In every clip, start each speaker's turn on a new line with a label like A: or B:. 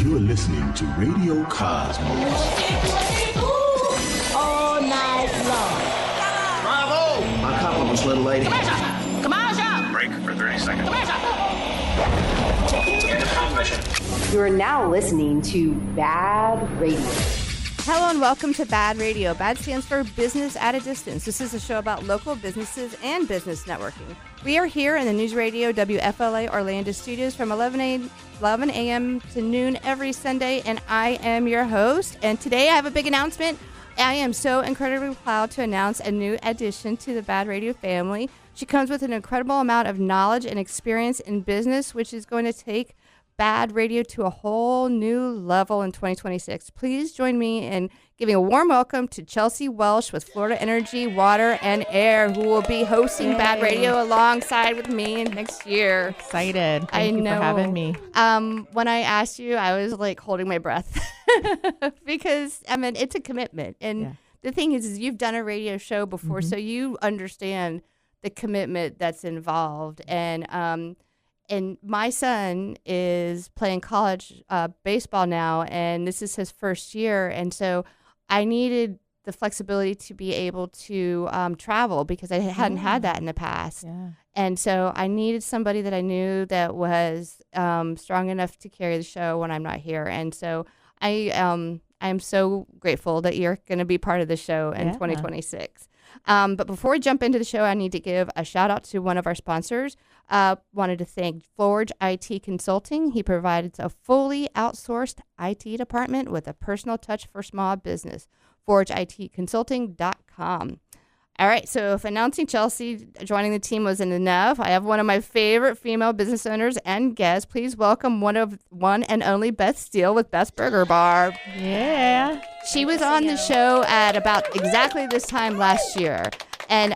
A: You're listening to Radio Cosmos.
B: All night long.
C: Bravo!
D: My compliments, little lady.
B: Commercial!
C: Break for 30 seconds.
B: Commercial!
E: You are now listening to BaaD Radio.
F: Hello and welcome to BaaD Radio. BaaD stands for Business at a Distance. This is a show about local businesses and business networking. We are here in the News Radio WFLA Orlando studios from 11 a.m. to noon every Sunday, and I am your host. And today I have a big announcement. I am so incredibly proud to announce a new addition to the BaaD Radio family. She comes with an incredible amount of knowledge and experience in business, which is going to take BaaD Radio to a whole new level in 2026. Please join me in giving a warm welcome to Chelsea Welsh with Florida Energy, Water, and Air, who will be hosting BaaD Radio alongside with me next year.
G: Excited. Thank you for having me.
F: When I asked you, I was like holding my breath because, I mean, it's a commitment. And the thing is you've done a radio show before, so you understand the commitment that's involved. And my son is playing college baseball now, and this is his first year. And so I needed the flexibility to be able to travel because I hadn't had that in the past. Yeah. And so I needed somebody that I knew that was strong enough to carry the show when I'm not here. And so I am so grateful that you're going to be part of the show in 2026. But before we jump into the show, I need to give a shout out to one of our sponsors. Wanted to thank Forge IT Consulting. He provides a fully outsourced IT department with a personal touch for small business. ForgeITConsulting.com. All right, so if announcing Chelsea joining the team wasn't enough, I have one of my favorite female business owners and guests. Please welcome one and only Beth Steele with Beth's Burger Bar.
G: Yeah.
F: She was on the show at about exactly this time last year. And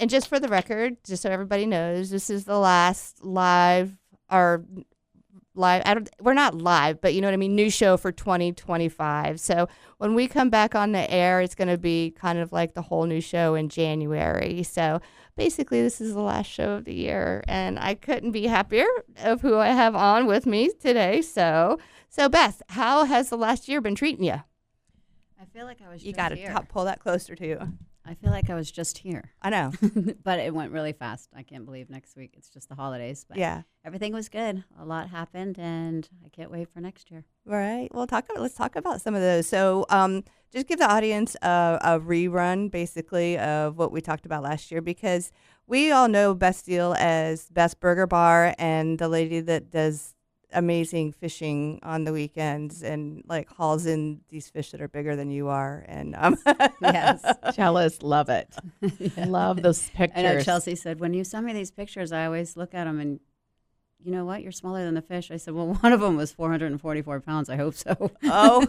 F: just for the record, just so everybody knows, this is the last live. We're not live, but you know what I mean, new show for 2025. So when we come back on the air, it's going to be kind of like the whole new show in January. So basically, this is the last show of the year, and I couldn't be happier of who I have on with me today. So Beth, how has the last year been treating you?
H: I feel like I was
F: You
H: just
F: got
H: here.
F: to pull that closer to you.
H: I feel like I was just here.
F: I know.
H: But it went really fast. I can't believe next week it's just the holidays. But
F: yeah.
H: Everything was good. A lot happened, and I can't wait for next year.
F: All right. Well, let's talk about some of those. So just give the audience a rerun, basically, of what we talked about last year, because we all know Beth Steele as Beth's Burger Bar and the lady that does amazing fishing on the weekends and like hauls in these fish that are bigger than you are. And
H: yes,
G: jealous, love it. Love those pictures.
H: I know Chelsea said, when you send me these pictures, I always look at them and, you know what, you're smaller than the fish. I said, well, one of them was 444 pounds. I hope so.
F: Oh.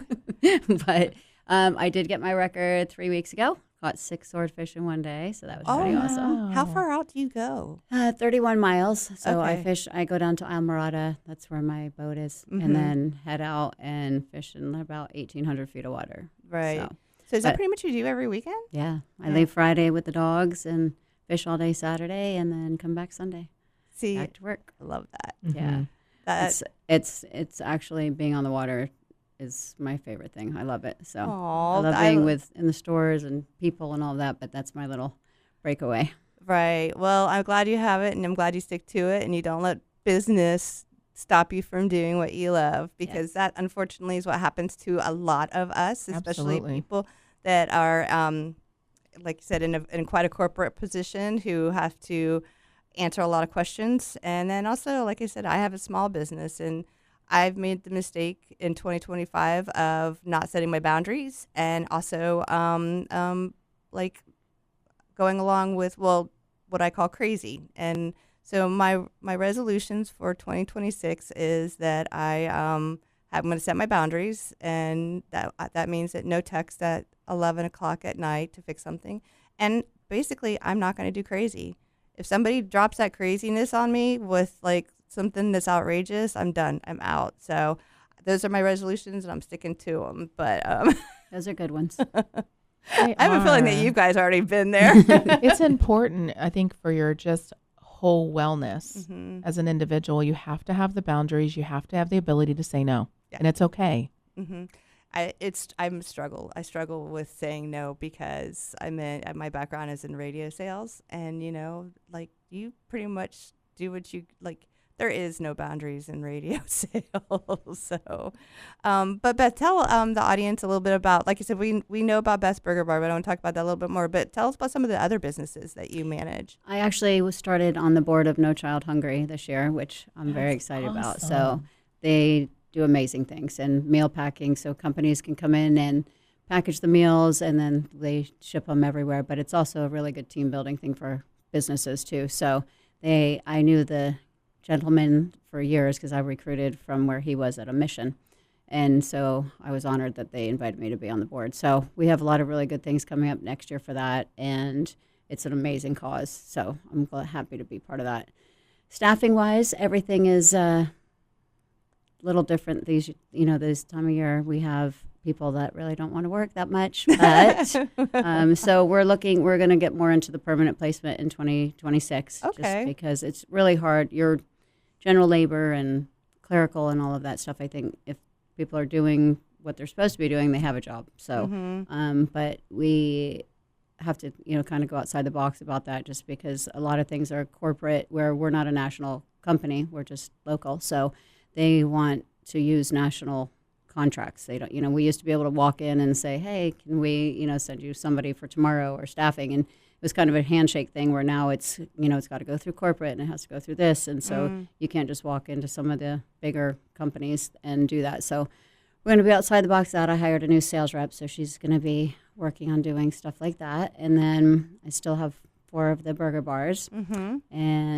H: But I did get my record 3 weeks ago. Caught 6 swordfish in one day, so that was pretty awesome.
F: How far out do you go?
H: 31 miles. So
F: Okay.
H: I go down to Almirada. That's where my boat is. And then head out and fish in about 1,800 feet of water.
F: Right. So is that pretty much what you do every weekend?
H: Yeah. I leave Friday with the dogs and fish all day Saturday and then come back Sunday.
F: See,
H: back to work.
F: I love that.
H: Yeah. It's actually being on the water is my favorite thing. I love it. So I love being in the stores and people and all that, but that's my little breakaway.
F: Right. Well, I'm glad you have it, and I'm glad you stick to it, and you don't let business stop you from doing what you love, because that, unfortunately, is what happens to a lot of us, especially people that are, like you said, in quite a corporate position who have to answer a lot of questions. And then also, like I said, I have a small business, and I've made the mistake in 2025 of not setting my boundaries, and also like going along with, well, what I call crazy. And so my resolutions for 2026 is that I'm going to set my boundaries, and that means that no text at 11 o'clock at night to fix something. And basically, I'm not going to do crazy. If somebody drops that craziness on me with like something that's outrageous, I'm done. I'm out. So those are my resolutions, and I'm sticking to them. But
H: those are good ones.
F: I have a feeling that you guys already been there.
G: It's important, I think, for your just whole wellness as an individual. You have to have the boundaries. You have to have the ability to say no. and it's okay.
F: Mm-hmm. I struggle with saying no because my background is in radio sales, and like you pretty much do what you like. There is no boundaries in radio sales. So, but Beth, tell the audience a little bit about, like you said, we know about Beth's Burger Bar, but I want to talk about that a little bit more. But tell us about some of the other businesses that you manage.
H: I actually was started on the board of No Child Hungry this year, which I'm very excited about. So they do amazing things and meal packing, so companies can come in and package the meals and then they ship them everywhere. But it's also a really good team building thing for businesses too. So I knew the gentleman for years because I recruited from where he was at a mission. And so I was honored that they invited me to be on the board. So we have a lot of really good things coming up next year for that. And it's an amazing cause. So I'm happy to be part of that. Staffing wise, everything is a little different this time of year. We have people that really don't want to work that much, but so we're going to get more into the permanent placement in 2026, just because it's really hard. Your general labor and clerical and all of that stuff, I think if people are doing what they're supposed to be doing, they have a job. So, but we have to, kind of go outside the box about that, just because a lot of things are corporate where we're not a national company, we're just local. So they want to use national contracts. They don't, we used to be able to walk in and say, hey, can we, send you somebody for tomorrow or staffing? And it was kind of a handshake thing where now it's, it's got to go through corporate and it has to go through this. And so you can't just walk into some of the bigger companies and do that. So we're going to be outside the box. I hired a new sales rep, so she's going to be working on doing stuff like that. And then I still have 4 of the burger bars. And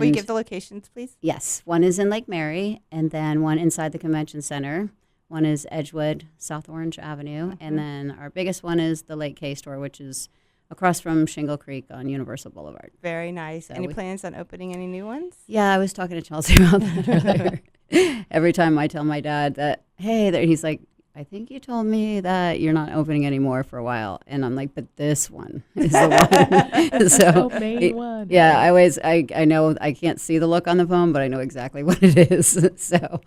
F: will you give the locations, please?
H: Yes. One is in Lake Mary, and then one inside the convention center. One is Edgewood, South Orange Avenue, and then our biggest one is the Lake K store, which is across from Shingle Creek on Universal Boulevard.
F: Very nice.
H: So
F: any plans on opening any new ones?
H: Yeah, I was talking to Chelsea about that earlier. Every time I tell my dad that, hey, he's like, I think you told me that you're not opening anymore for a while. And I'm like, but this one is the one. So,
G: main one.
H: Yeah, I know I can't see the look on the phone, but I know exactly what it is. So,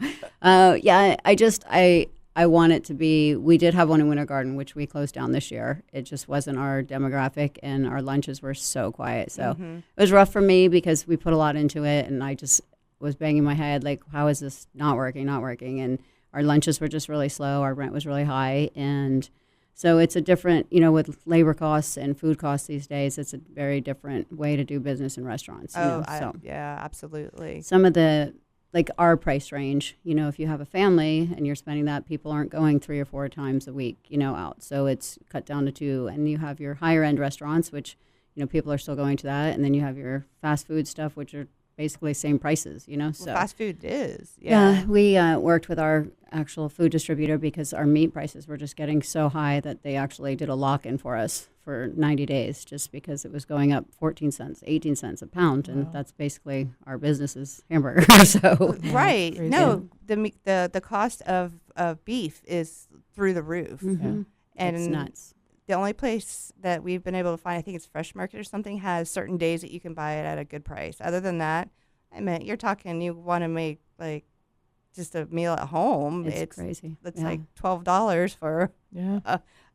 H: I want it to be, we did have one in Winter Garden, which we closed down this year. It just wasn't our demographic, and our lunches were so quiet. So it was rough for me because we put a lot into it, and I just was banging my head like, how is this not working? And our lunches were just really slow. Our rent was really high. And so it's a different, with labor costs and food costs these days, it's a very different way to do business in restaurants.
F: Yeah, absolutely.
H: Some of the, like our price range, if you have a family and you're spending that, people aren't going 3 or 4 times a week, out. So it's cut down to 2. And you have your higher end restaurants, which, people are still going to that. And then you have your fast food stuff, which are basically same prices, so
F: fast food is.
H: Yeah, we worked with our actual food distributor because our meat prices were just getting so high that they actually did a lock-in for us for 90 days just because it was going up 14 cents, 18 cents a pound, and that's basically our business's hamburger. So
F: right. No, the cost of beef is through the roof.
H: And it's nuts.
F: The only place that we've been able to find, I think it's Fresh Market or something, has certain days that you can buy it at a good price. Other than that, you're talking, you want to make like just a meal at home.
H: It's crazy.
F: It's like $12 for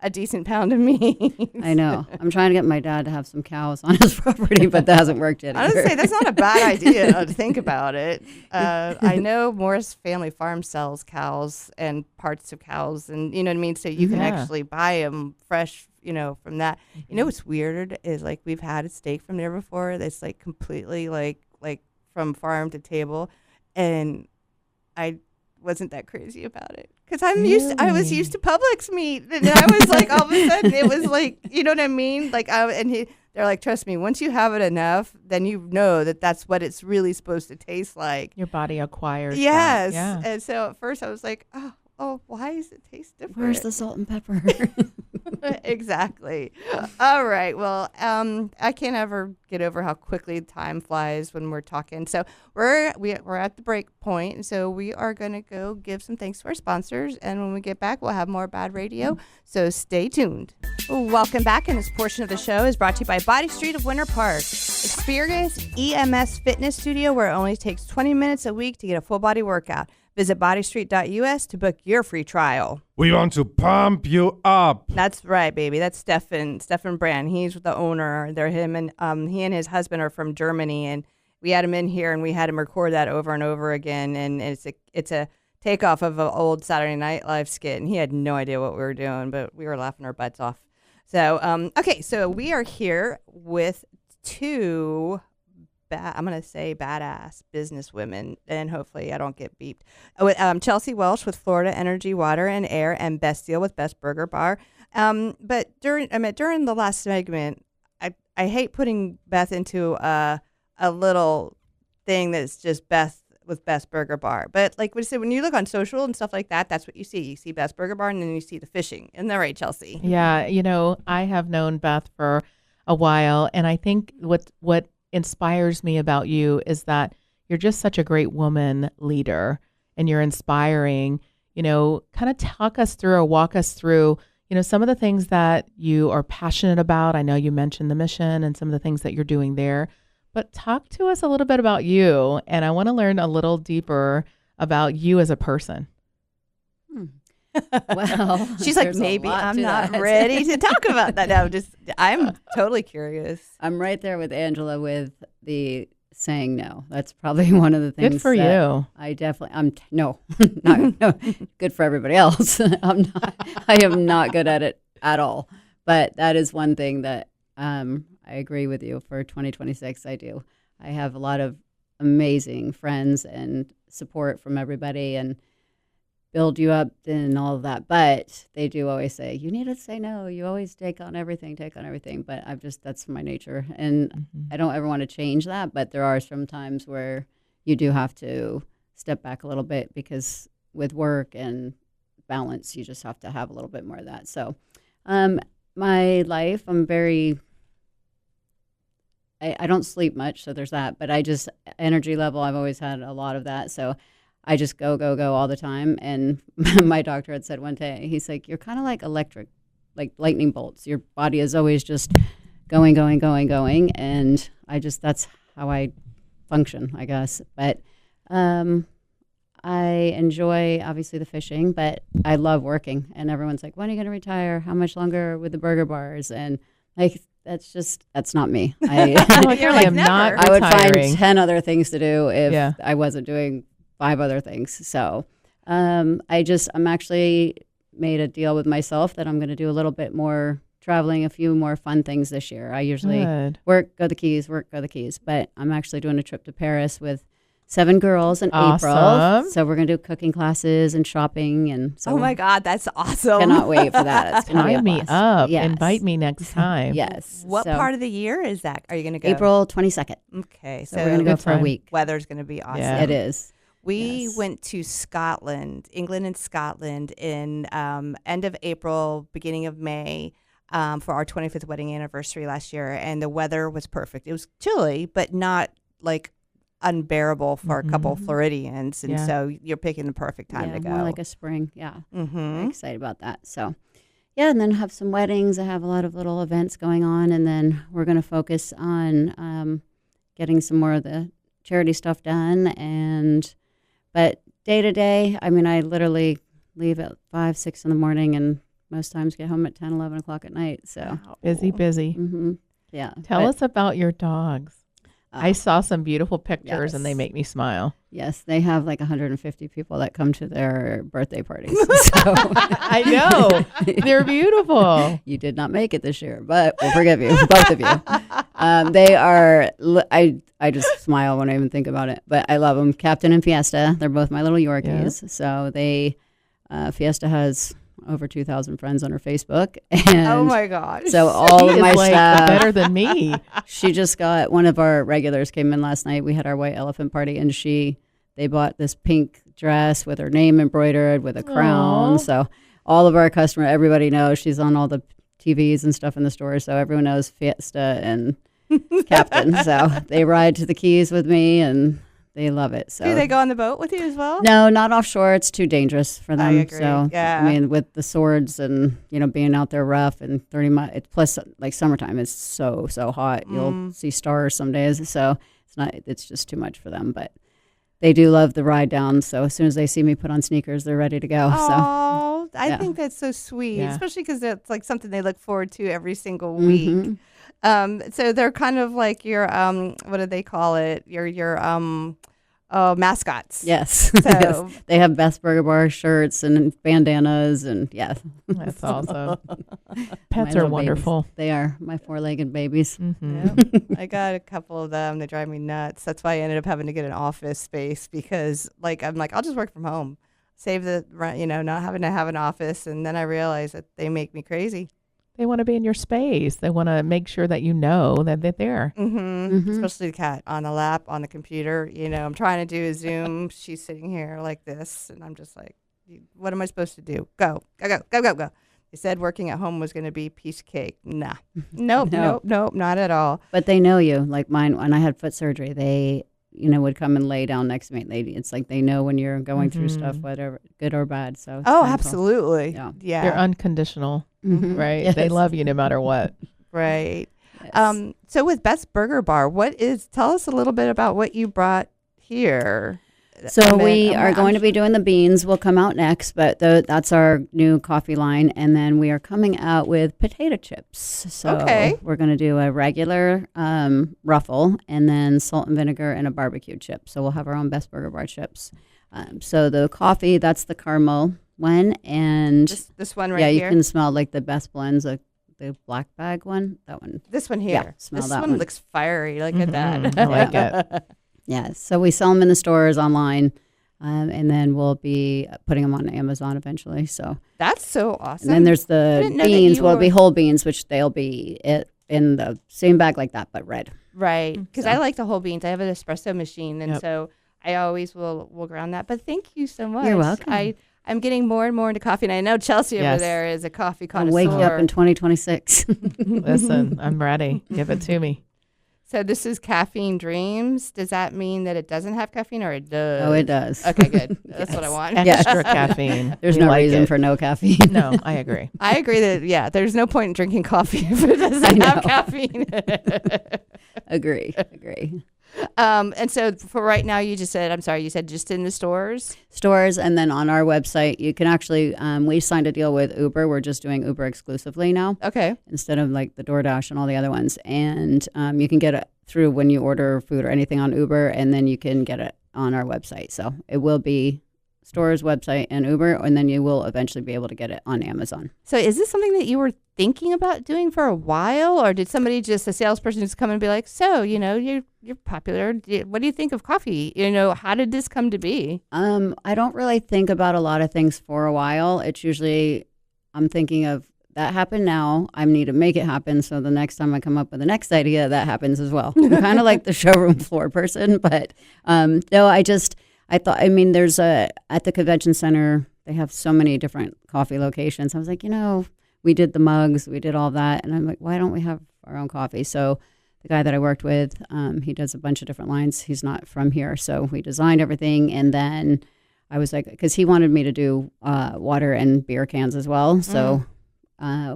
F: a decent pound of meat.
H: I know. I'm trying to get my dad to have some cows on his property, but that hasn't worked yet.
F: I was say that's not a bad idea to think about it. I know Morris Family Farm sells cows and parts of cows, and you know what I mean. So you can actually buy them fresh, from that. You know what's weird is like we've had a steak from there before that's like completely like from farm to table, and I wasn't that crazy about it because I was used to Publix meat, and I was like, all of a sudden it was like, you know what I mean? Like, they're like, trust me, once you have it enough, then you know that that's what it's really supposed to taste like.
G: Your body acquires.
F: Yes,
G: that. Yeah.
F: And so at first I was like, oh, why does it taste different?
H: Where's the salt and pepper?
F: Exactly. All right. Well, I can't ever get over how quickly time flies when we're talking. So we're at the break point, and so we are going to go give some thanks to our sponsors, and when we get back, we'll have more BaaD Radio. So stay tuned. Welcome back, and this portion of the show is brought to you by Body Street of Winter Park. Experience EMS Fitness Studio, where it only takes 20 minutes a week to get a full body workout. Visit bodystreet.us to book your free trial.
D: We want to pump you up.
F: That's right, baby. That's Stefan Brand. He's the owner. They're him, and he and his husband are from Germany, and we had him in here, and we had him record that over and over again, and it's a takeoff of an old Saturday Night Live skit, and he had no idea what we were doing, but we were laughing our butts off. So, okay, so we are here with two, I'm going to say badass businesswomen, and hopefully I don't get beeped. With Chelsea Welsh with Florida Energy, Water and Air, and Beth Steele with Best Burger Bar. But during the last segment, I hate putting Beth into a little thing that's just Beth with Best Burger Bar. But like we said, when you look on social and stuff like that, that's what you see. You see Best Burger Bar, and then you see the fishing. Isn't that right, Chelsea?
G: Yeah, I have known Beth for a while, and I think what inspires me about you is that you're just such a great woman leader, and you're inspiring. Kind of talk us through or walk us through, some of the things that you are passionate about. I know you mentioned the mission and some of the things that you're doing there. But talk to us a little bit about you, and I want to learn a little deeper about you as a person.
H: Well,
F: she's like, maybe I'm not ready to talk about that. No, I'm totally curious.
H: I'm right there with Angela with the saying no. That's probably one of the things.
G: Good for you.
H: No, good for everybody else. I am not good at it at all. But that is one thing that I agree with you. For 2026, I do. I have a lot of amazing friends and support from everybody and build you up and all of that. But they do always say, you need to say no. You always take on everything. But that's my nature. And I don't ever want to change that. But there are some times where you do have to step back a little bit, because with work and balance, you just have to have a little bit more of that. So my life, I'm very... I don't sleep much, so there's that. But energy level, I've always had a lot of that. So I just go all the time. And my doctor had said one day, he's like, you're kind of like electric, like lightning bolts. Your body is always just going. And that's how I function, I guess. But I enjoy, obviously, the fishing, but I love working. And everyone's like, when are you going to retire? How much longer with the burger bars? And like, that's not me. I
G: am not retiring.
H: I would find 10 other things to do if I wasn't doing 5 other things. So I'm actually made a deal with myself that I'm going to do a little bit more traveling, a few more fun things this year. I usually work, go the Keys, but I'm actually doing a trip to Paris with 7 girls in April. So we're going to do cooking classes and shopping. And so
F: oh my God, that's awesome.
H: Cannot wait for that. It's
G: Sign me up. Yes. Invite me next time.
H: Yes.
F: What part of the year is that? Are you going to go?
H: April 22nd.
F: Okay.
H: So we're going to go for a week.
F: Weather's going to be awesome.
G: Yeah.
H: It is.
F: We went to Scotland, England and Scotland in end of April, beginning of May for our 25th wedding anniversary last year. And the weather was perfect. It was chilly, but not like unbearable for a couple Floridians, and so you're picking the perfect time to go.
H: More like a spring. Very excited about that. So and then have some weddings. I have a lot of little events going on, and then we're going to focus on getting some more of the charity stuff done. But day to day, I mean, I literally leave at 5, 6 in the morning, and most times get home at 10, 11 o'clock at night. So
G: busy.
H: Yeah.
G: Tell us about your dogs. I saw some beautiful pictures, and they make me smile.
H: Yes, they have like 150 people that come to their birthday parties. So
G: I know. They're beautiful.
H: You did not make it this year, but we'll forgive you, both of you. They are, I just smile when I even think about it, but I love them. Captain and Fiesta, they're both my little Yorkies. Yeah. So Fiesta has over 2,000 friends on her Facebook. And
F: oh my gosh.
H: So all of my staff.
G: Better than me.
H: She just got, one of our regulars came in last night. We had our white elephant party, and they bought this pink dress with her name embroidered with a crown. Aww. So all of our everybody knows she's on all the TVs and stuff in the store. So everyone knows Fiesta and Captain. So they ride to the Keys with me, and they love it. So
F: do they go on the boat with you as well?
H: No, not offshore. It's too dangerous for them.
F: I agree.
H: So
F: yeah.
H: I mean, with the swords and being out there rough and 30 miles. Plus, like summertime is so hot. You'll see stars some days. So it's just too much for them. But they do love the ride down. So as soon as they see me put on sneakers, they're ready to go.
F: Oh, I
H: Yeah.
F: think that's so sweet,
G: Yeah.
F: especially because it's like something they look forward to every single week. So they're kind of like your what do they call it? Your mascots.
H: Yes.
F: So-
H: Yes. They have Best Burger Bar shirts and bandanas and
G: That's awesome.
H: My
G: Pets are
H: little
G: wonderful.
H: babies. They are my 4-legged babies.
F: Yep. I got a couple of them. They drive me nuts. That's why I ended up having to get an office space because, like, I'm like, I'll just work from home, save the rent, not having to have an office. And then I realized that they make me crazy.
G: They want to be in your space. They want to make sure that you know that they're there.
F: Especially the cat on the lap, on the computer. I'm trying to do a Zoom. She's sitting here like this, and I'm just like, what am I supposed to do? Go. They said working at home was going to be piece of cake. Nah. Nope, not at all.
H: But they know you. Like mine, when I had foot surgery, they, would come and lay down next to me. It's like they know when you're going through stuff, whatever, good or bad. So it's
F: Oh,
H: kinda cool.
F: absolutely.
H: Yeah.
G: They're unconditional, right?
H: Yes.
G: They love you no matter what.
F: Right.
H: Yes.
F: So with Beth's Burger Bar, tell us a little bit about what you brought here.
H: So we are going to be doing the beans. Will come out next, but that's our new coffee line. And then we are coming out with potato chips. So
F: Okay.
H: we're going to do a regular ruffle and then salt and vinegar and a barbecue chip. So we'll have our own Best Burger Bar chips. So the coffee, that's the caramel one. And
F: this one right
H: yeah,
F: here.
H: you can smell like the best blends, the black bag one, that one.
F: This one here.
H: Yeah, smell
F: this
H: that
F: one
H: one.
F: looks fiery. Look at that.
G: I like it.
H: Yeah, so we sell them in the stores online, and then we'll be putting them on Amazon eventually. So,
F: That's so awesome.
H: and then there's
F: I
H: the
F: didn't know that
H: beans.
F: you
H: Well, it'll be
F: were-
H: whole beans, which they'll be in the same bag like that, but red.
F: right, because I like the whole beans. I have an espresso machine, and
G: Yep.
F: so I always will ground that. But thank you so much.
H: You're welcome.
F: I'm getting more and more into coffee, and I know Chelsea over
G: Yes.
F: there is a coffee
H: I'll
F: connoisseur.
H: wake you up in 2026.
G: Listen, I'm ready. Give it to me.
F: So this is Caffeine Dreams. Does that mean that it doesn't have caffeine, or it does?
H: Oh, it does.
F: Okay, good. That's what I want.
G: Extra caffeine.
H: There's
G: We
H: no
G: like
H: reason
G: it.
H: for no caffeine.
G: No, I agree.
F: I agree that there's no point in drinking coffee if it doesn't have caffeine.
H: Agree.
F: And so for right now, you said just in the stores?
H: Stores, and then on our website, you can actually, we signed a deal with Uber. We're just doing Uber exclusively now.
F: Okay.
H: Instead of like the DoorDash and all the other ones. And you can get it through when you order food or anything on Uber, and then you can get it on our website. So it will be stores, website, and Uber, and then you will eventually be able to get it on Amazon.
F: So is this something that you were thinking about doing for a while, or did somebody a salesperson just come and be like, so, you're popular. What do you think of coffee? How did this come to be?
H: I don't really think about a lot of things for a while. It's usually, I'm thinking of, that happened now. I need to make it happen. So the next time I come up with the next idea, that happens as well. I'm kind of like the showroom floor person, but no, I thought, there's at the convention center, they have so many different coffee locations. I was like, we did the mugs, we did all that. And I'm like, why don't we have our own coffee? So the guy that I worked with, he does a bunch of different lines. He's not from here. So we designed everything. And then I was like, because he wanted me to do water and beer cans as well. So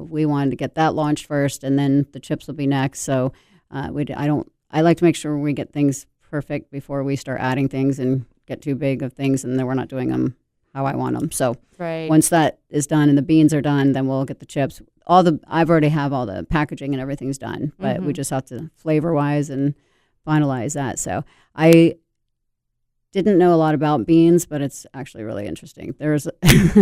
H: we wanted to get that launched first, and then the chips will be next. So I like to make sure we get things perfect before we start adding things and get too big of things, and then we're not doing them how I want them. So
F: Right.
H: once that is done and the beans are done, then we'll get the chips. I've already have all the packaging and everything's done, but we just have to flavor wise and finalize that. So I didn't know a lot about beans, but it's actually really interesting. There's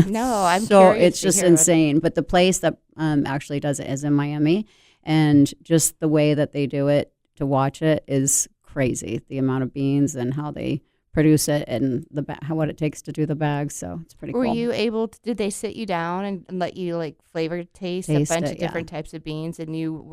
F: No, I'm
H: so
F: curious
H: it's
F: to
H: just
F: hear what-
H: insane. But the place that actually does it is in Miami, and just the way that they do it to watch it is crazy. The amount of beans and how they produce it, and what it takes to do the bags. So it's pretty
F: Were
H: cool.
F: you able to, did they sit you down and let you like flavor taste a
H: Taste
F: bunch
H: it,
F: of different types of beans, and you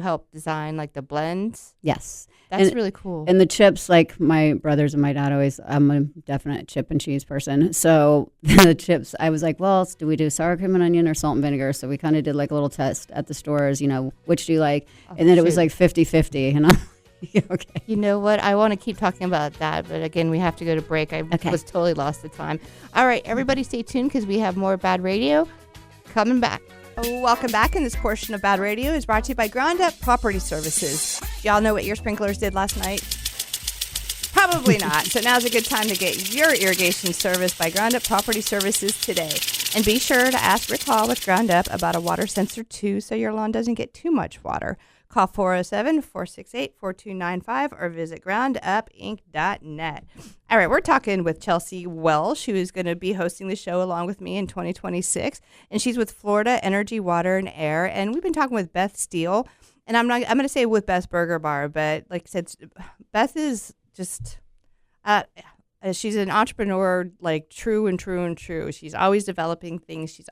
F: helped design like the blends?
H: Yes.
F: That's
H: And-
F: really cool.
H: And the chips, like my brothers and my dad I'm a definite chip and cheese person. So the chips, I was like, well, do we do sour cream and onion or salt and vinegar? So we kind of did like a little test at the stores, which do you like? And then it was
F: shoot.
H: like 50-50, and I'm like, okay.
F: You know what? I want to keep talking about that, but again, we have to go to break. I was totally lost the time. All right, everybody stay tuned because we have more BaaD Radio coming back. Welcome back, and this portion of BaaD Radio is brought to you by Ground Up Property Services. Y'all know what your sprinklers did last night? Probably not. So now's a good time to get your irrigation service by Ground Up Property Services today. And be sure to ask Rick Hall with Ground Up about a water sensor too, so your lawn doesn't get too much water. Call 407-468-4295 or visit groundupinc.net. All right, we're talking with Chelsea Welsh, who is going to be hosting the show along with me in 2026. And she's with Florida Energy, Water, and Air. And we've been talking with Beth Steele. And I'm going to say with Beth's Burger Bar, but like I said, Beth is just... she's an entrepreneur, like true and true and true. She's always developing things. She's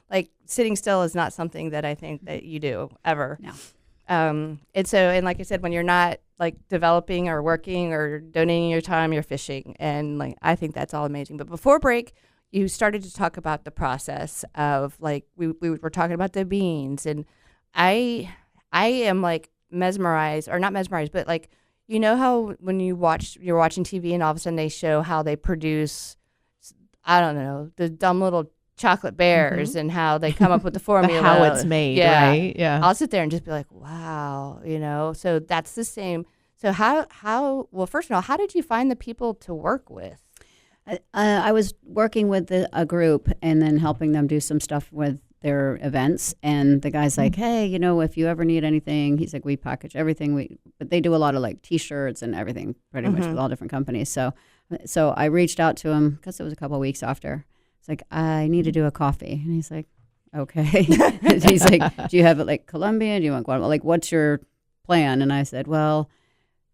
F: like sitting still is not something that I think that you do ever.
H: No.
F: And like I said, when you're not like developing or working or donating your time, you're fishing. And like, I think that's all amazing. But before break, you started to talk about the process of like, we were talking about the beans, and I am like mesmerized, or not mesmerized, but like, you know how when you're watching TV and all of a sudden they show how they produce, I don't know, the dumb little chocolate bears and how they come up with the formula.
G: How it's made, right? Yeah.
F: I'll sit there and just be like, wow, so that's the same. So well, first of all, how did you find the people to work with?
H: I was working with a group and then helping them do some stuff with their events, and the guy's like, hey, if you ever need anything, he's like, we package everything. But they do a lot of like T-shirts and everything, pretty much with all different companies. So I reached out to him because it was a couple of weeks after. It's like, I need to do a coffee, and he's like, okay. He's like, do you have it like Colombia? Do you want Guatemala? Like, what's your plan? And I said, well,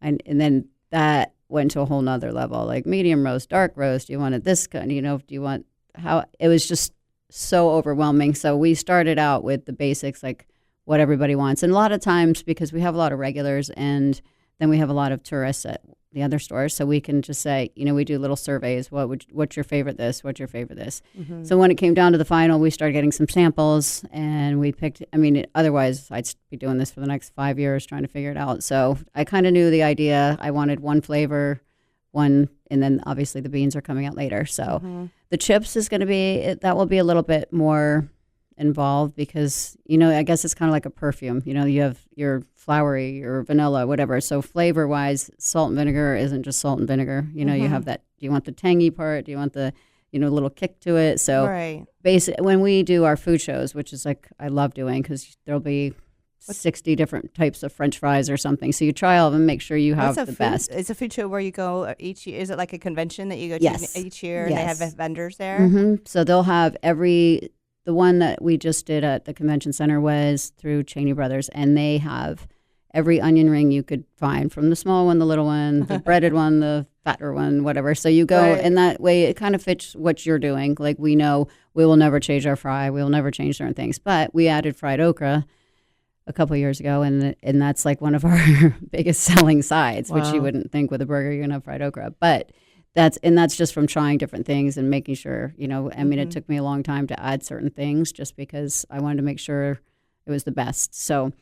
H: and then that went to a whole nother level, like medium roast, dark roast. Do you want it this kind? Do you want how? It was just so overwhelming. So we started out with the basics, like what everybody wants. And a lot of times, because we have a lot of regulars and then we have a lot of tourists at the other stores, so we can just say, we do little surveys. What's your favorite this? What's your favorite this? So when it came down to the final, we started getting some samples, and we picked, otherwise I'd be doing this for the next 5 years trying to figure it out. So I kind of knew the idea. I wanted one flavor, and then obviously the beans are coming out later. So the chips is going to be, that will be a little bit more involved because, I guess it's kind of like a perfume. You have your flowery or vanilla, whatever. So flavor-wise, salt and vinegar isn't just salt and vinegar. You have that, do you want the tangy part? Do you want the, little kick to it? So basically, when we do our food shows, which is like I love doing because there'll be 60 different types of French fries or something. So you try all of them, make sure you have the best.
F: It's a food show where you go each year. Is it like a convention that you go
H: Yes.
F: to each year and
H: Yes.
F: they have vendors there?
H: So they'll have the one that we just did at the convention center was through Cheney Brothers, and they have every onion ring you could find, from the small one, the little one, the breaded one, the fatter one, whatever. So you go, and that way it kind of fits what you're doing. Like, we know we will never change our fry. We will never change certain things. But we added fried okra a couple of years ago, and that's like one of our biggest selling sides, which you wouldn't think with a burger you're going to have fried okra. But that's just from trying different things and making sure, it took me a long time to add certain things just because I wanted to make sure it was the best. So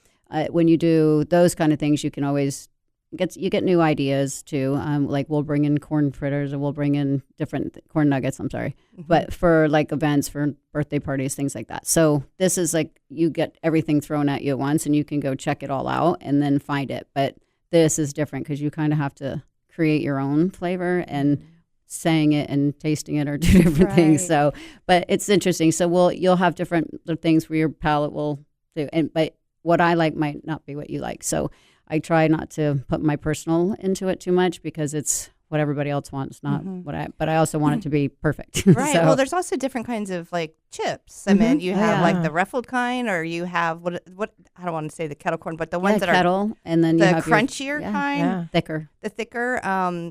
H: when you do those kind of things, you can always get new ideas too. Like, we'll bring in corn fritters, or we'll bring in different corn nuggets. I'm sorry, but for like events, for birthday parties, things like that. So this is like, you get everything thrown at you at once, and you can go check it all out and then find it. But this is different because you kind of have to create your own flavor, and saying it and tasting it are two different things. So, but it's interesting. So you'll have different things where your palate will do, but what I like might not be what you like. So I try not to put my personal into it too much because it's what everybody else wants, not but I also want it to be perfect.
F: Right.
H: So,
F: well, there's also different kinds of like chips. I mean, you have like the ruffled kind, or you have what I don't want to say the kettle corn, but the ones that
H: kettle,
F: are
H: and then
F: the
H: you have
F: crunchier kind,
H: thicker.
F: The thicker.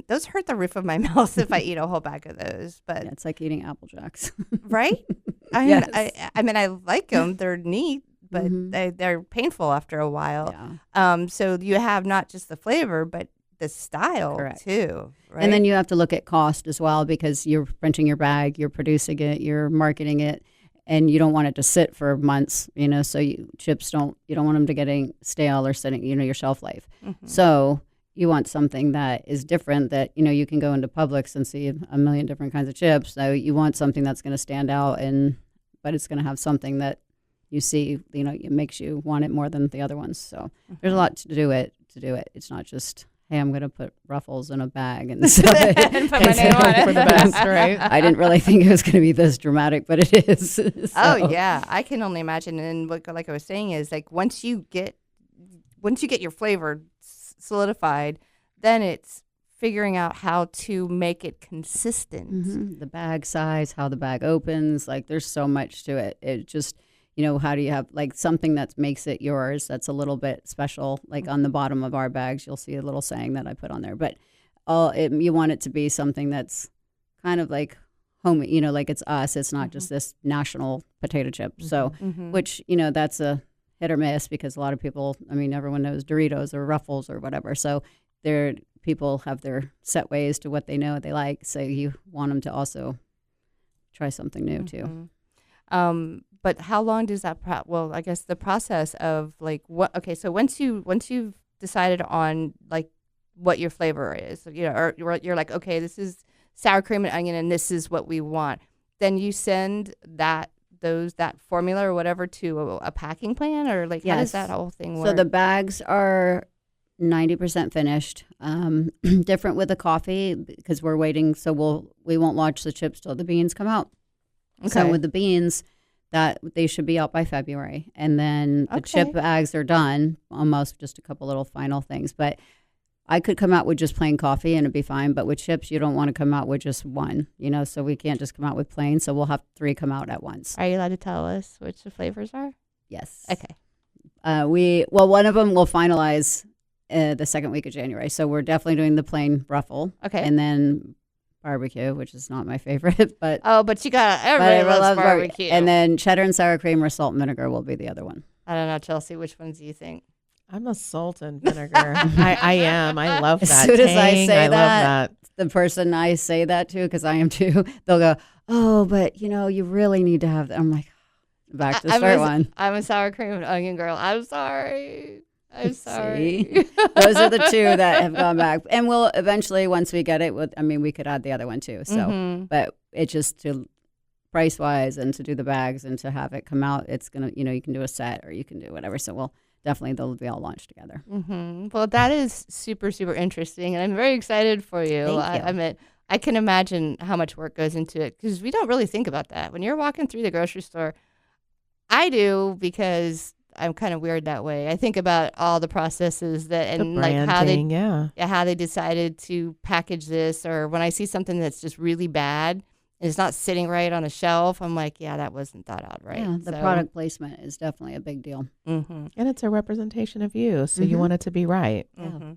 F: Those hurt the roof of my mouth if I eat a whole bag of those. But
H: it's like eating Apple Jacks,
F: right? I mean, I like them. They're neat, but they're painful after a while.
H: Yeah.
F: So you have not just the flavor, but the style too, right?
H: And then you have to look at cost as well, because you're printing your bag, you're producing it, you're marketing it, and you don't want it to sit for months, so you don't want them to getting stale or sitting, your shelf life. So you want something that is different, that, you can go into Publix and see a million different kinds of chips. So you want something that's going to stand out, but it's going to have something that you see, it makes you want it more than the other ones. So there's a lot to do it. It's not just, hey, I'm going to put Ruffles in a bag and so
F: and put my name on it
G: for the best, right?
H: I didn't really think it was going to be this dramatic, but it is. So.
F: Oh yeah, I can only imagine. And like I was saying is like once you get your flavor solidified, then it's figuring out how to make it consistent.
H: Mm-hmm. The bag size, how the bag opens, like there's so much to it. It just, how do you have like something that makes it yours that's a little bit special, like on the bottom of our bags, you'll see a little saying that I put on there. But you want it to be something that's kind of like homey, like it's us. It's not just this national potato chip. So, which, that's a hit or miss because a lot of people, everyone knows Doritos or Ruffles or whatever. So people have their set ways to what they know they like. So you want them to also try something new too.
F: But how long does that? I guess the process of like what? Okay, so once you've decided on like what your flavor is, or you're like, okay, this is sour cream and onion, and this is what we want. Then you send that formula or whatever to a packing plan, or like how does that whole thing work?
H: So the bags are 90% finished. Different with the coffee because we're waiting. So we won't launch the chips till the beans come out. Okay. So with the beans, that they should be out by February, and then the chip bags are done. Almost just a couple little final things, but I could come out with just plain coffee and it'd be fine. But with chips, you don't want to come out with just one. So we can't just come out with plain. So we'll have 3 come out at once.
F: Are you allowed to tell us which the flavors are?
H: Yes.
F: Okay.
H: One of them will finalize the second week of January. So we're definitely doing the plain Ruffle.
F: Okay.
H: And then barbecue, which is not my favorite, but
F: but you got everybody loves barbecue.
H: And then cheddar and sour cream or salt and vinegar will be the other one.
F: I don't know, Chelsea. Which ones do you think?
G: I'm a salt and vinegar. I am. I love that.
H: As soon as I say
G: I love that,
H: the person I say that to, because I am too, they'll go, "Oh, but you really need to have that." I'm like, back to square one.
F: I'm a sour cream and onion girl. I'm sorry.
H: See? Those are the 2 that have gone back. And we'll eventually, once we get it, we could add the other one too. So, but it's just to price-wise and to do the bags and to have it come out, it's going to, you can do a set or you can do whatever. So they'll be all launched together.
F: Mm-hmm. Well, that is super, super interesting. And I'm very excited for you.
H: Thank you.
F: I can imagine how much work goes into it because we don't really think about that. When you're walking through the grocery store, I do because I'm kind of weird that way. I think about all the processes and
G: like
F: how they decided to package this, or when I see something that's just really bad and it's not sitting right on a shelf, I'm like, yeah, that wasn't thought out right.
H: Yeah, the product placement is definitely a big deal.
F: Mm-hmm.
G: And it's a representation of you, so you want it to be right.
F: Mm-hmm.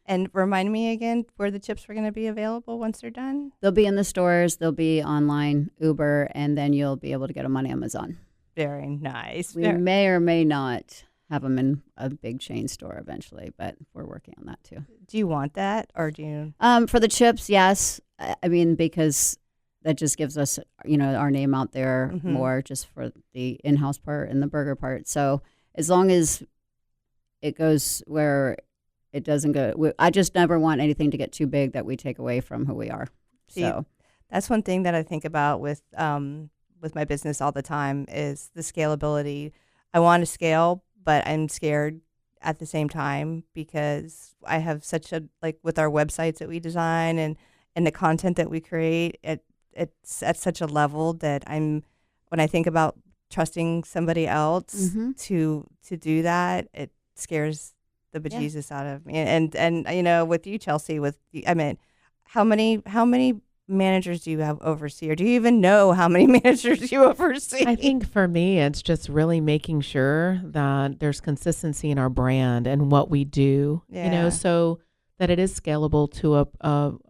F: And remind me again where the chips were going to be available once they're done.
H: They'll be in the stores. They'll be online, Uber, and then you'll be able to get them on Amazon.
F: Very nice.
H: We may or may not have them in a big chain store eventually, but we're working on that too.
F: Do you want that, or do you?
H: For the chips, yes. Because that just gives us, our name out there more just for the in-house part and the burger part. So as long as it goes where it doesn't go, I just never want anything to get too big that we take away from who we are. So
F: that's one thing that I think about with my business all the time is the scalability. I want to scale, but I'm scared at the same time because I have such with our websites that we design and the content that we create, it's at such a level that when I think about trusting somebody else to do that, it scares the bejesus out of me. And with you, Chelsea, how many managers do you have oversee, or do you even know how many managers you oversee?
G: I think for me, it's just really making sure that there's consistency in our brand and what we do, so that it is scalable to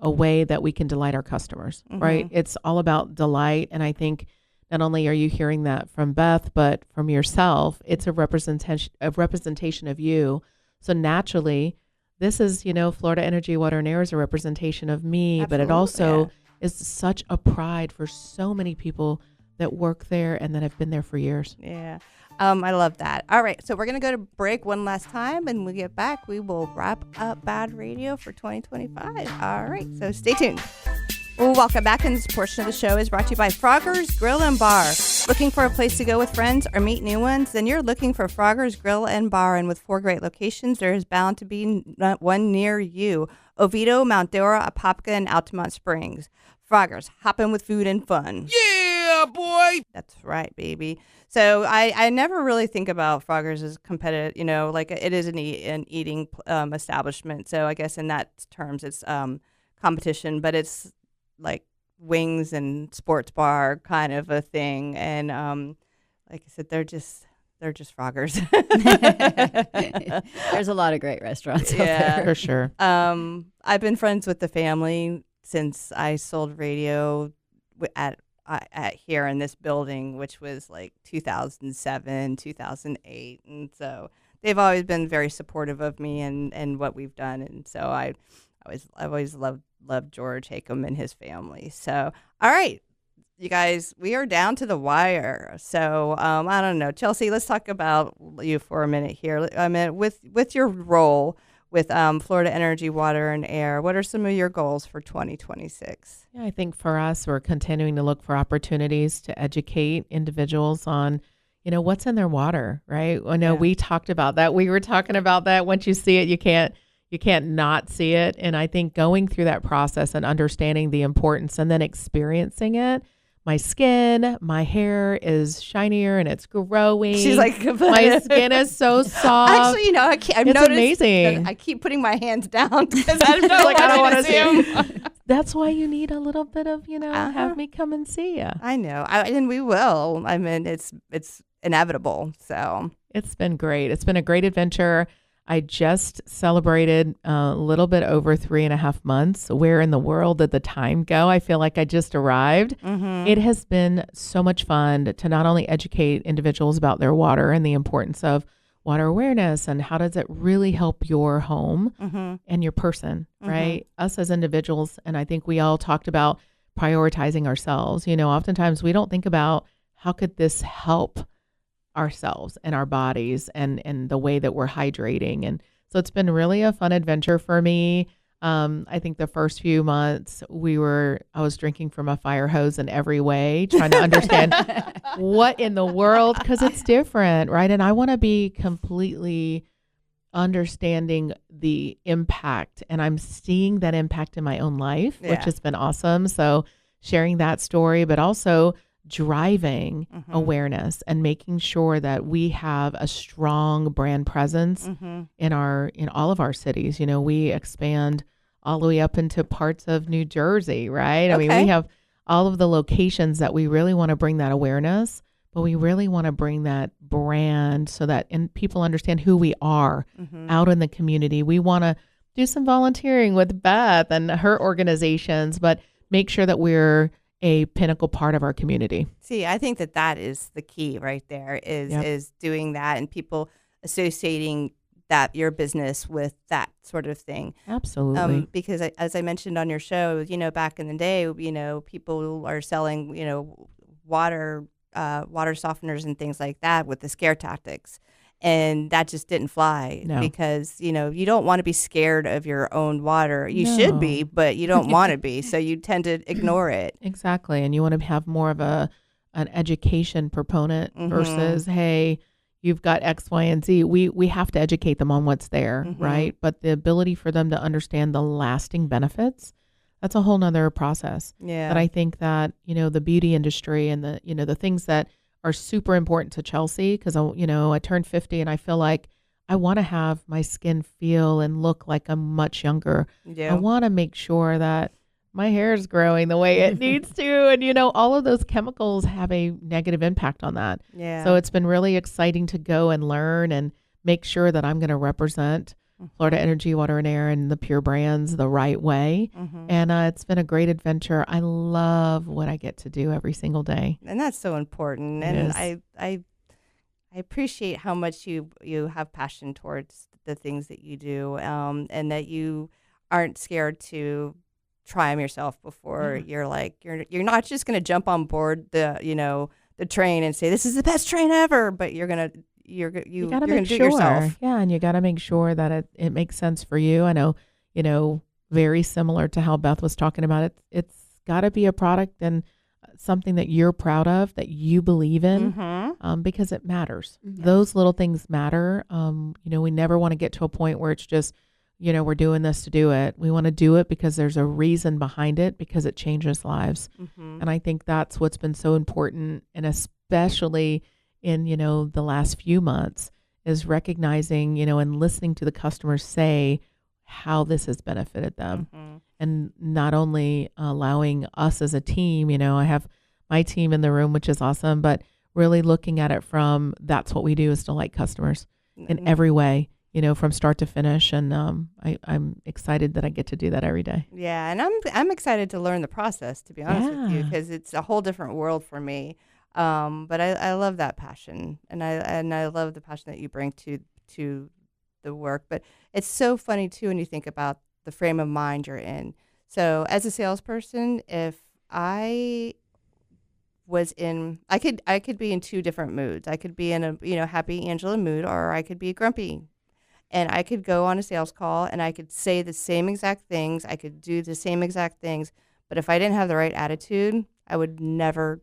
G: a way that we can delight our customers, right? It's all about delight. And I think not only are you hearing that from Beth, but from yourself, it's a representation of you. So naturally, this is, Florida Energy, Water and Air is a representation of me, but it also is such a pride for so many people that work there and that have been there for years.
F: Yeah. I love that. All right. So we're going to go to break one last time, and when we get back, we will wrap up BaaD Radio for 2025. All right. So stay tuned. Well, welcome back. And this portion of the show is brought to you by Frogger's Grill and Bar. Looking for a place to go with friends or meet new ones? Then you're looking for Frogger's Grill and Bar, and with 4 great locations, there is bound to be one near you. Oviedo, Mount Dora, Apopka, and Altamont Springs. Frogger's, hopping with food and fun.
C: Yeah, boy.
F: That's right, baby. So I never really think about Frogger's as competitive, like it is an eating establishment. So I guess in that terms, it's competition, but it's like wings and sports bar kind of a thing. And like I said, they're just Frogger's.
H: There's a lot of great restaurants out
F: Yeah.
H: there.
G: For sure.
F: I've been friends with the family since I sold radio at here in this building, which was like 2007, 2008. And so they've always been very supportive of me and what we've done. And so I've always loved George Hakem and his family. So, all right, you guys, we are down to the wire. So, I don't know, Chelsea, let's talk about you for a minute here. I mean, with your role with Florida Energy, Water and Air, what are some of your goals for 2026?
G: Yeah, I think for us, we're continuing to look for opportunities to educate individuals on, what's in their water, right? I know we talked about that. We were talking about that. Once you see it, you can't not see it. And I think going through that process and understanding the importance and then experiencing it, my skin, my hair is shinier and it's growing.
F: She's like,
G: my skin is so soft.
F: Actually, I've
G: It's
F: noticed
G: amazing.
F: that I keep putting my hands down because I don't want to see them.
G: That's why you need a little bit of, have me come and see you.
F: I know, and we will. I mean, it's inevitable. So
G: it's been great. It's been a great adventure. I just celebrated a little bit over 3.5 months. Where in the world did the time go? I feel like I just arrived.
F: Mm-hmm.
G: It has been so much fun to not only educate individuals about their water and the importance of water awareness and how does it really help your home and your person, right? Us as individuals, and I think we all talked about prioritizing ourselves. Oftentimes we don't think about how could this help ourselves and our bodies and the way that we're hydrating. And so it's been really a fun adventure for me. I think the first few months I was drinking from a fire hose in every way, trying to understand what in the world, because it's different, right? And I want to be completely understanding the impact, and I'm seeing that impact in my own life, which has been awesome. So sharing that story, but also driving awareness and making sure that we have a strong brand presence in all of our cities. We expand all the way up into parts of New Jersey, right? I mean, we have all of the locations that we really want to bring that awareness, but we really want to bring that brand so that people understand who we are out in the community. We want to do some volunteering with Beth and her organizations, but make sure that we're a pinnacle part of our community.
F: See, I think that is the key right there is doing that and people associating that your business with that sort of thing.
G: Absolutely.
F: Because as I mentioned on your show, back in the day, people are selling, water softeners and things like that with the scare tactics. And that just didn't fly because, you don't want to be scared of your own water. You should be, but you don't want to be. So you tend to ignore it.
G: Exactly. And you want to have more of an education proponent versus, hey, you've got X, Y, and Z. We have to educate them on what's there, right? But the ability for them to understand the lasting benefits, that's a whole nother process.
F: Yeah.
G: But I think that, the beauty industry and the things that are super important to Chelsea, because I turned 50 and I feel like I want to have my skin feel and look like I'm much younger.
F: Yeah.
G: I want to make sure that my hair is growing the way it needs to, and all of those chemicals have a negative impact on that.
F: Yeah.
G: So it's been really exciting to go and learn and make sure that I'm going to represent Florida Energy, Water and Air, and the Pure brands the right way. And it's been a great adventure. I love what I get to do every single day.
F: And that's so important. And I appreciate how much you have passion towards the things that you do, and that you aren't scared to try them yourself before you're not just going to jump on board the train and say this is the best train ever, but you're going to you got to make sure. Yourself.
G: Yeah, and you got to make sure that it makes sense for you. I know, very similar to how Beth was talking about it. It's got to be a product and something that you're proud of, that you believe in, because it matters. Those little things matter. We never want to get to a point where it's just, we're doing this to do it. We want to do it because there's a reason behind it, because it changes lives. And I think that's what's been so important, and especially in, the last few months, is recognizing, and listening to the customers say how this has benefited them. And not only allowing us as a team, I have my team in the room, which is awesome, but really looking at it from, that's what we do, is delight customers in every way, from start to finish. And I'm excited that I get to do that every day.
F: Yeah, and I'm excited to learn the process, to be honest with you, because it's a whole different world for me. But I love that passion, and I love the passion that you bring to the work. But it's so funny too when you think about the frame of mind you're in. So as a salesperson, if I was in, I could be in two different moods. I could be in a happy Angela mood, or I could be grumpy. And I could go on a sales call and I could say the same exact things. I could do the same exact things. But if I didn't have the right attitude, I would never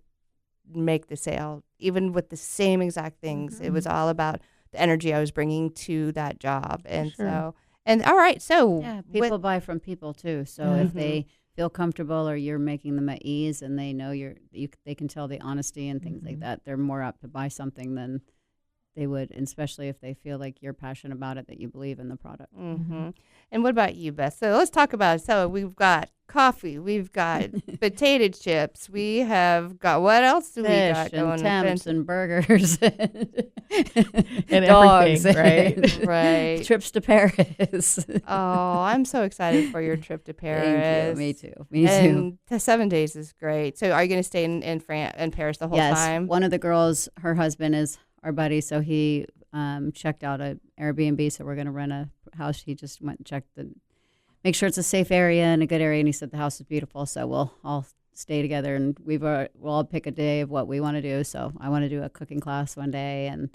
F: make the sale, even with the same exact things. It was all about the energy I was bringing to that job. And all right. So
H: people buy from people too. So if they feel comfortable, or you're making them at ease, and they know they can tell the honesty and things like that, they're more apt to buy something than they would, and especially if they feel like you're passionate about it, that you believe in the product.
F: And what about you, Beth? So let's talk about it. So we've got coffee, we've got potato chips, we have got, what else do we got going?
H: And temps and burgers and
G: dogs,
H: everything,
F: right? Right.
H: Trips to Paris.
F: Oh, I'm so excited for your trip to Paris.
H: Thank you. Me too.
F: And the 7 days is great. So are you going to stay in Paris the whole time?
H: Yes. One of the girls, her husband is our buddy, so he checked out an Airbnb, so we're going to rent a house. He just went and checked make sure it's a safe area and a good area, and he said the house is beautiful, so we'll all stay together, and we'll all pick a day of what we want to do. So I want to do a cooking class one day, and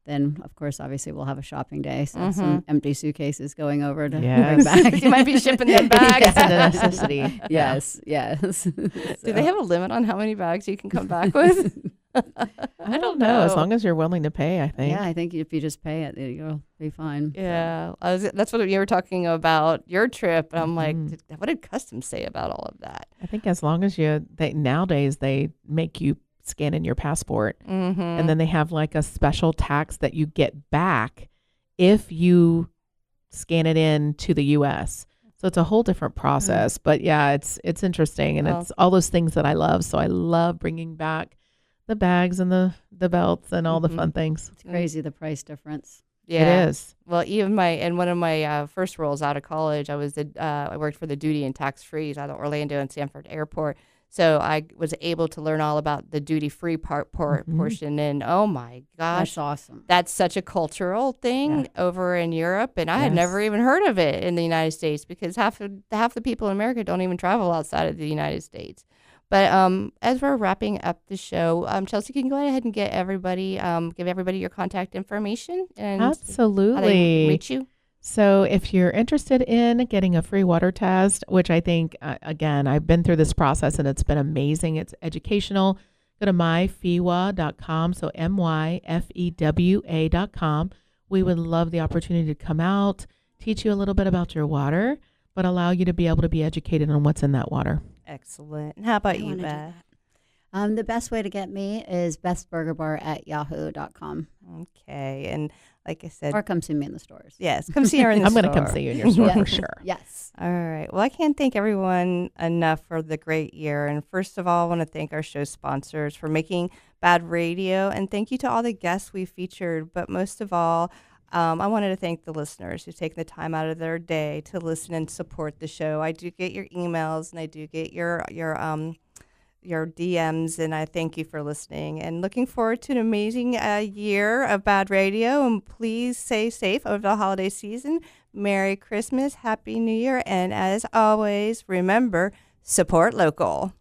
H: then, of course, obviously, we'll have a shopping day, so some empty suitcases going over to bring back.
F: You might be shipping them bags.
G: It's a necessity.
H: Yes.
F: Do they have a limit on how many bags you can come back with?
G: I don't know. As long as you're willing to pay, I think.
H: Yeah, I think if you just pay it, you'll be fine.
F: Yeah. That's what you were talking about, your trip. And I'm like, what did customs say about all of that?
G: I think as long as nowadays they make you scan in your passport, and then they have like a special tax that you get back if you scan it in to the U.S. So it's a whole different process. But yeah, it's interesting, and it's all those things that I love. So I love bringing back the bags and the belts and all the fun things.
H: It's crazy, the price difference.
F: Yeah.
G: It is.
F: Well, even one of my first roles out of college, I worked for the duty and tax frees out of Orlando and Sanford Airport. So I was able to learn all about the duty-free portion. And oh my gosh.
H: That's awesome.
F: That's such a cultural thing over in Europe. And I had never even heard of it in the United States, because half the people in America don't even travel outside of the United States. But as we're wrapping up the show, Chelsea, can you go ahead and give everybody your contact information and
G: absolutely
F: how they reach you?
G: So if you're interested in getting a free water test, which I think, again, I've been through this process and it's been amazing. It's educational. Go to myfewa.com. So myfewa.com. We would love the opportunity to come out, teach you a little bit about your water, but allow you to be able to be educated on what's in that water.
F: Excellent. And how about you, Beth?
H: The best way to get me is bethsburgerbar@yahoo.com.
F: Okay. And like I said,
H: or come see me in the stores.
F: Yes, come see her in the store.
G: I'm going to come see you in your store for sure.
H: Yes.
F: All right. Well, I can't thank everyone enough for the great year. And first of all, I want to thank our show sponsors for making BaaD Radio. And thank you to all the guests we featured. But most of all, I wanted to thank the listeners who've taken the time out of their day to listen and support the show. I do get your emails and I do get your DMs, and I thank you for listening. And looking forward to an amazing year of BaaD Radio. And please stay safe over the holiday season. Merry Christmas, Happy New Year, and as always, remember, support local.